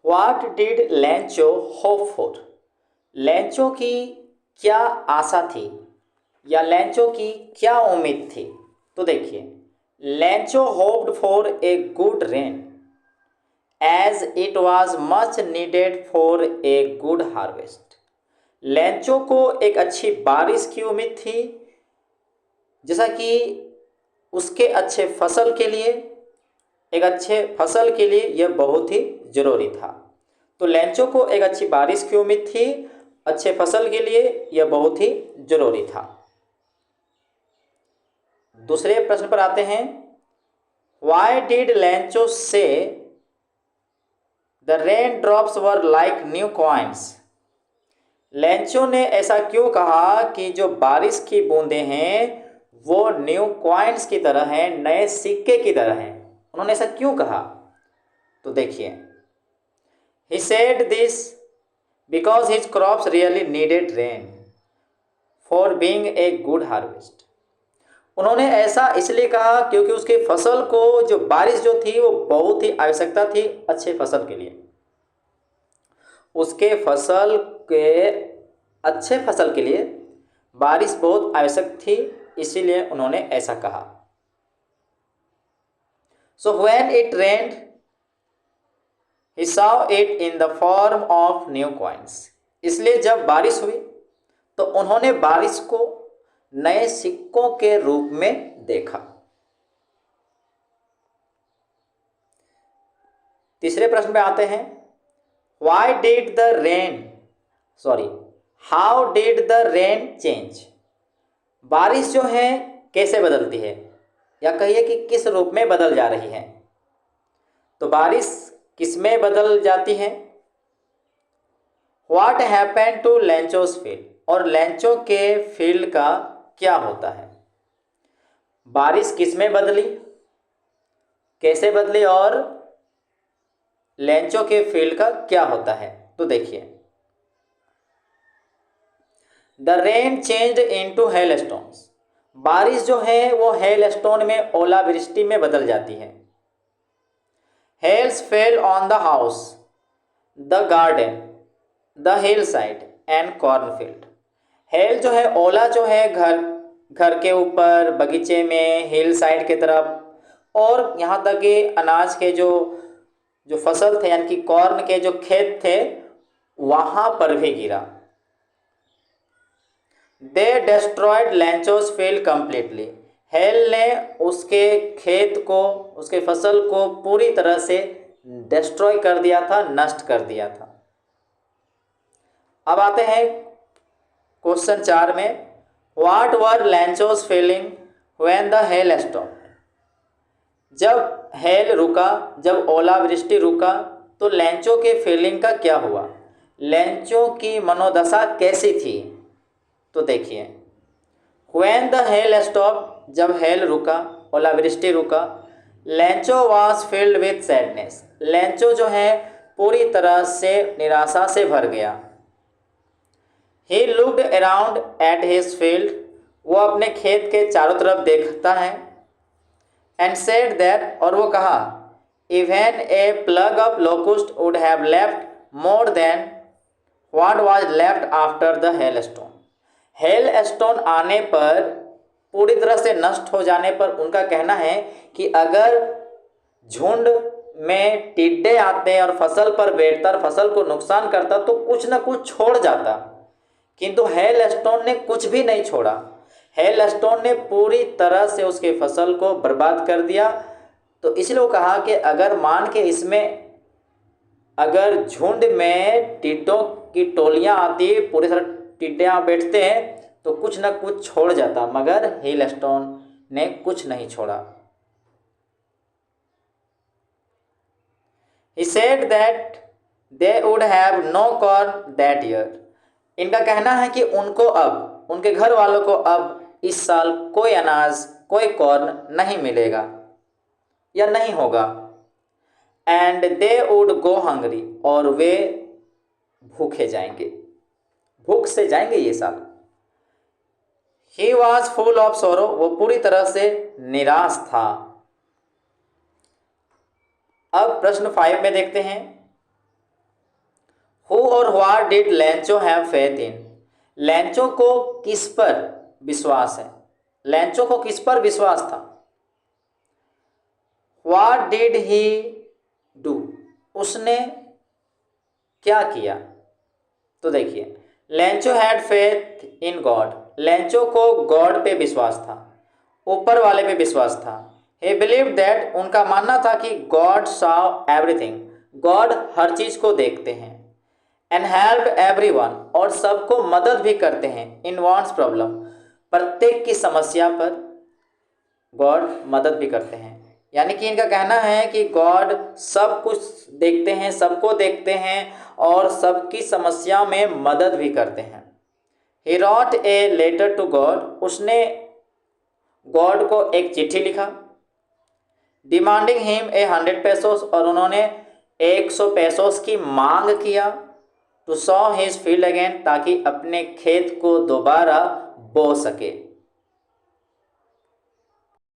What did लैंचो hope for? लैंचो की क्या आशा थी या लैंचो की क्या उम्मीद थी? तो देखिए, Lencho hoped for a good rain as it was much needed for a good harvest. Lencho को एक अच्छी बारिश की उम्मीद थी, जैसा कि उसके अच्छे फसल के लिए, एक अच्छे फसल के लिए यह बहुत ही ज़रूरी था। तो लैंचो को एक अच्छी बारिश की उम्मीद थी, अच्छे फसल के लिए यह बहुत ही ज़रूरी था। दूसरे प्रश्न पर आते हैं। वाई डिड लैंचो से the rain drops were like new coins? लैंचो ने ऐसा क्यों कहा कि जो बारिश की बूंदें हैं वो न्यू कॉइन्स की तरह हैं, नए सिक्के की तरह हैं? उन्होंने ऐसा क्यों कहा? तो देखिए, he said this because his crops really needed rain for being a good harvest. उन्होंने ऐसा इसलिए कहा क्योंकि उसके फसल को जो बारिश जो थी वो बहुत ही आवश्यकता थी अच्छे फसल के लिए। उसके फसल के अच्छे फसल के लिए बारिश बहुत आवश्यक थी, इसीलिए उन्होंने ऐसा कहा। So when it rained he saw it in the form of new coins. इसलिए जब बारिश हुई तो उन्होंने बारिश को नए सिक्कों के रूप में देखा। तीसरे प्रश्न पे आते हैं। Why did the rain how did the rain change? बारिश जो है कैसे बदलती है, या कहिए कि किस रूप में बदल जा रही है? तो बारिश किस में बदल जाती है? What happened to Lencho's field? और लैंचो के फील्ड का क्या होता है? बारिश किस में बदली, कैसे बदली और लैंचो के फील्ड का क्या होता है? तो देखिए, द रेन चेंज्ड इनटू हेलस्टोन्स। बारिश जो है वो हेलस्टोन में, ओलावृष्टि में बदल जाती है। Hails fell on the house, the garden, the hillside and cornfield. Hail जो है, ओला जो है घर के ऊपर, बगीचे में, हिल साइड की तरफ, और यहाँ तक कि अनाज के जो फसल थे यानी कि कॉर्न के जो खेत थे वहाँ पर भी गिरा। दे डेस्ट्रॉयड लैंचोस फील्ड कंप्लीटली। हेल ने उसके खेत को, उसके फसल को पूरी तरह से डिस्ट्रॉय कर दिया था, नष्ट कर दिया था। अब आते हैं क्वेश्चन 4 में। What were Lencho's feeling when the hail stopped? जब हेल रुका, जब ओलावृष्टि रुका, तो लैंचो के फीलिंग का क्या हुआ? लैंचो की मनोदशा कैसी थी? तो देखिए, व्हेन द हेल स्टॉप, जब हेल रुका, ओलावृष्टि रुका, लैंचो वॉज फील्ड विथ सैडनेस। लैंचो जो है पूरी तरह से निराशा से भर गया। He looked around at his field, वो अपने खेत के चारों तरफ देखता है। एंड सेड दैट, और वो कहा, even a plague of locust would have left more than what was left after the hail stone. Hail stone आने पर, पूरी तरह से नष्ट हो जाने पर, उनका कहना है कि अगर झुंड में टिड्डे आते और फसल पर बैठता और फसल को नुकसान करता तो कुछ न कुछ छोड़ जाता, किंतु हेल स्टोन ने कुछ भी नहीं छोड़ा। हेल स्टोन ने पूरी तरह से उसके फसल को बर्बाद कर दिया। तो इसलिए वो कहा कि अगर मान के इसमें, अगर झुंड में टिड्डों की टोलियां आती, पूरी तरह टिड्डे बैठते हैं तो कुछ न कुछ छोड़ जाता, मगर हेल स्टोन ने कुछ नहीं छोड़ा। He said that they would have no corn that year. इनका कहना है कि उनको अब, उनके घर वालों को अब इस साल कोई अनाज, कोई कॉर्न नहीं मिलेगा या नहीं होगा। And they would go hungry, और वे भूखे जाएंगे, भूख से जाएंगे ये साल। ही वॉज फुल ऑफ सोरो, वो पूरी तरह से निराश था। अब प्रश्न 5 में देखते हैं। हु और what did लैंचो have faith in? लैंचो को किस पर विश्वास है? लैंचो को किस पर विश्वास था? What did he do? उसने क्या किया? तो देखिए, लैंचो हैड फेथ इन गॉड। लैंचो को गॉड पे विश्वास था, ऊपर वाले पे विश्वास था। ही बिलीव दैट, उनका मानना था कि गॉड सॉ एवरीथिंग, गॉड हर चीज को देखते हैं। एंड हेल्प एवरीवन, और सबको मदद भी करते हैं। इन वॉन्ट्स प्रॉब्लम, प्रत्येक की समस्या पर गॉड मदद भी करते हैं। यानी कि इनका कहना है कि गॉड सब कुछ देखते हैं, सबको देखते हैं और सबकी समस्या में मदद भी करते हैं। He wrote a letter to God, उसने गॉड को एक चिट्ठी लिखा। डिमांडिंग हिम ए 100 पेसोस, और उन्होंने 100 पेसोस की मांग किया। To sow his field again, ताकि अपने खेत को दोबारा बो सके।